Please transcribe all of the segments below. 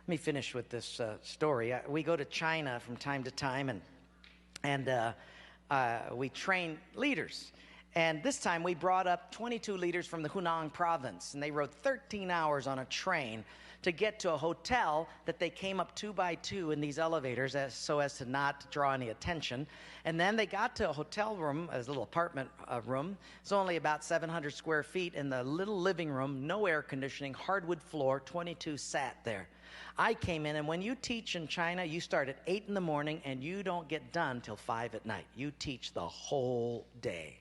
Let me finish with this story. We go to China from time to time, and we train leaders. And this time we brought up 22 leaders from the Hunan province, and they rode 13 hours on a train to get to a hotel that they came up 2 by 2 in these elevators so as to not draw any attention. And then they got to a hotel room, a little apartment room. It's only about 700 square feet in the little living room, no air conditioning, hardwood floor, 22 sat there. I came in, and when you teach in China, you start at 8 in the morning and you don't get done till 5 at night. You teach the whole day.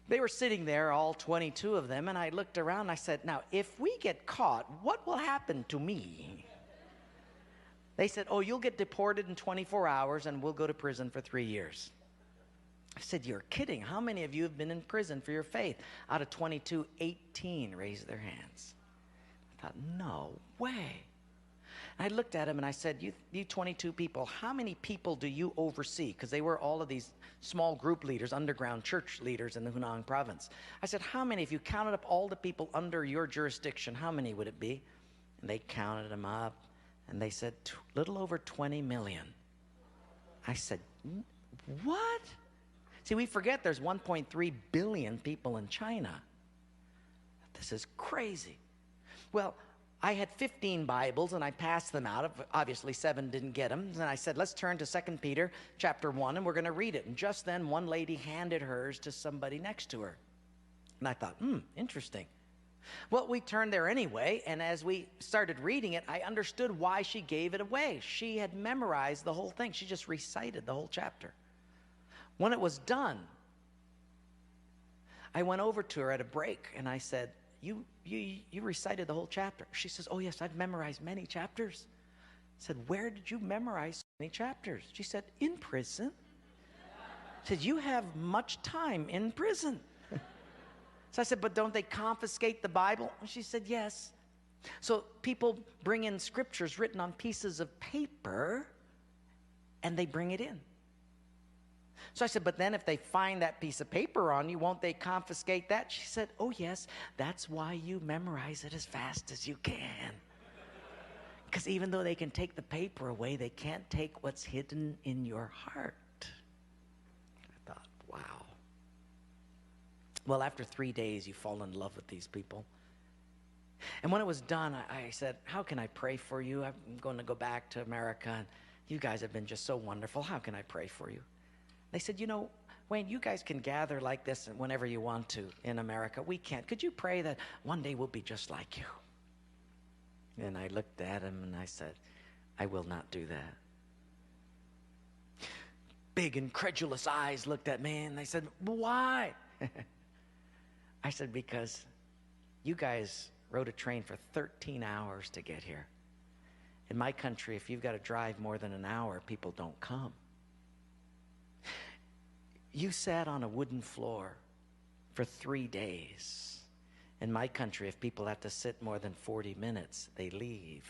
They were sitting there, all 22 of them, and I looked around and I said, now, if we get caught, what will happen to me? They said, oh, you'll get deported in 24 hours and we'll go to prison for 3 years. I said, you're kidding. How many of you have been in prison for your faith? Out of 22, 18 raised their hands. I thought, no way. I looked at him and I said, you 22 people, how many people do you oversee? Because they were all of these small group leaders, underground church leaders in the Hunan province. I said, how many, if you counted up all the people under your jurisdiction, how many would it be? And they counted them up, and they said, little over 20 million. I said, what? See, we forget there's 1.3 billion people in China. This is crazy. Well, I had 15 Bibles, and I passed them out. Obviously, 7 didn't get them. And I said, let's turn to 2 Peter chapter 1, and we're going to read it. And just then, one lady handed hers to somebody next to her. And I thought, interesting. Well, we turned there anyway, and as we started reading it, I understood why she gave it away. She had memorized the whole thing. She just recited the whole chapter. When it was done, I went over to her at a break, and I said, You recited the whole chapter. She says, oh, yes, I've memorized many chapters. I said, where did you memorize so many chapters? She said, in prison. I said, you have much time in prison. So I said, but don't they confiscate the Bible? She said, yes. So people bring in scriptures written on pieces of paper, and they bring it in. So I said, but then if they find that piece of paper on you, won't they confiscate that? She said, oh, yes, that's why you memorize it as fast as you can. Because even though they can take the paper away, they can't take what's hidden in your heart. I thought, wow. Well, after 3 days, you fall in love with these people. And when it was done, I said, how can I pray for you? I'm going to go back to America, and you guys have been just so wonderful. How can I pray for you? They said, you know, Wayne, you guys can gather like this whenever you want to in America. We can't. Could you pray that one day we'll be just like you? And I looked at him and I said, I will not do that. Big incredulous eyes looked at me and they said, why? I said, because you guys rode a train for 13 hours to get here. In my country, if you've got to drive more than an hour, people don't come. You sat on a wooden floor for 3 days. In my country, if people have to sit more than 40 minutes, they leave.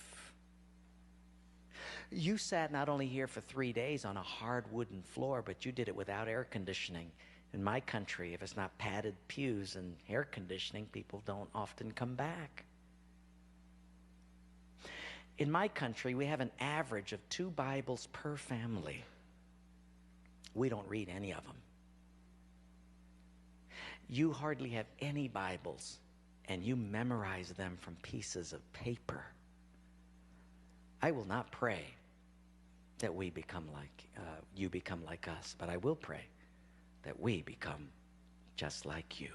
You sat not only here for 3 days on a hard wooden floor, but you did it without air conditioning. In my country, if it's not padded pews and air conditioning, people don't often come back. In my country, we have an average of 2 Bibles per family. We don't read any of them. You hardly have any Bibles, and you memorize them from pieces of paper. I will not pray that we become like, you become like us, but I will pray that we become just like you.